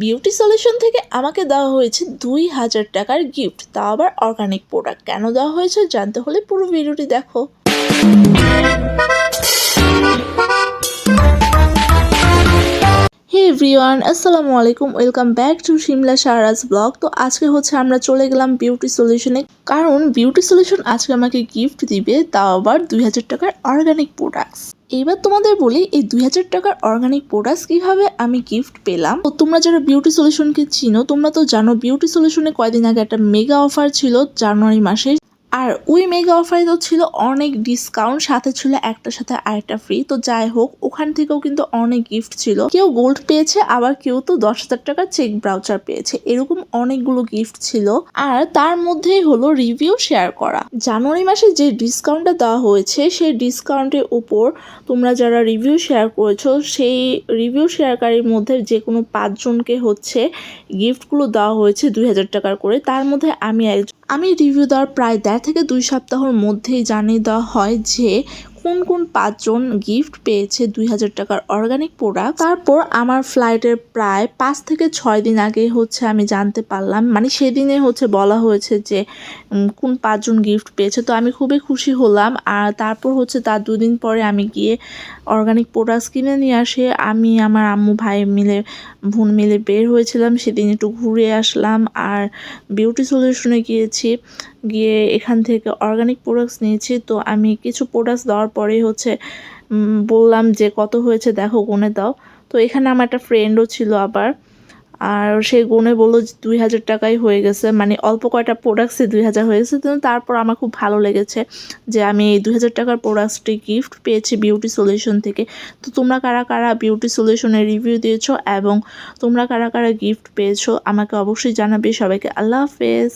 Beauty solution থেকে আমাকে দেওয়া হয়েছে 2000 টাকার গিফট, তাও আবার অর্গানিক প্রোডাক্ট। কেন দেওয়া হয়েছে জানতে হলে পুরো ভিডিওটি দেখো। হে এভরিওয়ান, আসসালামু আলাইকুম, welcome back to Shimla Shahraj blog. তো আজকে আমরা চলে গেলাম বিউটি সলিউশনে, কারণ বিউটি সলিউশন আজকে আমাকে গিফট দিবে, তাও আবার 2000 টাকার অর্গানিক প্রোডাক্টস। এইবার তোমাদের বলি এই 2000 টাকার অর্গানিক প্রোডাক্টস কিভাবে আমি গিফট পেলাম। তো তোমরা যারা বিউটি সলিউশনকে চিনো তোমরা তো জানো বিউটি সলিউশনে কয়দিন আগে একটা মেগা অফার ছিল জানুয়ারি মাসে। আর ওই মেগা অফারে তো ছিল অনেক ডিসকাউন্ট, সাথে ছিল একটার সাথে আরেকটা ফ্রি। তো যাই হোক, ওখান থেকেও কিন্তু অনেক গিফট ছিল। কেউ গোল্ড পেয়েছে, আবার কেউ তো 10,000 টাকার চেক ব্রাউচার পেয়েছে। এরকম অনেকগুলো গিফট ছিল। আর তার মধ্যেই হলো রিভিউ শেয়ার করা। জানুয়ারি মাসে যে ডিসকাউন্টটা দেওয়া হয়েছে সেই ডিসকাউন্টের উপর তোমরা যারা রিভিউ শেয়ার করেছো সেই রিভিউ শেয়ারকারীর মধ্যে যে কোনো 5 জনকে গিফটগুলো দেওয়া হয়েছে 2000 টাকার করে। তার মধ্যে আমি রিভিউ দেওয়ার প্রায় 1.5 থেকে 2 সপ্তাহের মধ্যেই জানিয়ে দেওয়া হয় যে কোন কোন 5 জন গিফট পেয়েছে 2000 টাকার অর্গানিক প্রোডাক্ট। তারপর আমার ফ্লাইটের প্রায় 5 থেকে 6 দিন আগে আমি জানতে পারলাম, মানে সেদিনে বলা হয়েছে যে কোন 5 জন গিফট পেয়েছে। তো আমি খুবই খুশি হলাম। আর তারপর তার 2 দিন পরে আমি গিয়ে অর্গানিক প্রোডাক্টস কিনে নিয়ে আসে আমি আমার আম্মু বোন মিলে বের হয়েছিলাম। সেদিন একটু ঘুরে আসলাম আর বিউটি সলিউশনে গিয়ে এখান থেকে অর্গানিক প্রোডাক্টস নিয়েছি। তো আমি কিছু প্রোডাক্টস দেওয়ার পরেই বললাম যে কত হয়েছে দেখো, গুনে দাও। তো এখানে আমার একটা ফ্রেন্ডও ছিল আবার, আর সে গুনে বললো 2000 টাকাই হয়ে গেছে, মানে অল্প কয়টা প্রোডাক্টসে 2000 হয়ে গেছে। কিন্তু তারপর আমার খুব ভালো লেগেছে যে আমি এই 2000 টাকার প্রোডাক্টসটি গিফট পেয়েছি বিউটি সলিউশন থেকে। তো তোমরা কারা কারা বিউটি সলিউশনের রিভিউ দিয়েছো এবং তোমরা কারা কারা গিফট পেয়েছো আমাকে অবশ্যই জানাবে। সবাইকে আল্লাহ হাফেজ।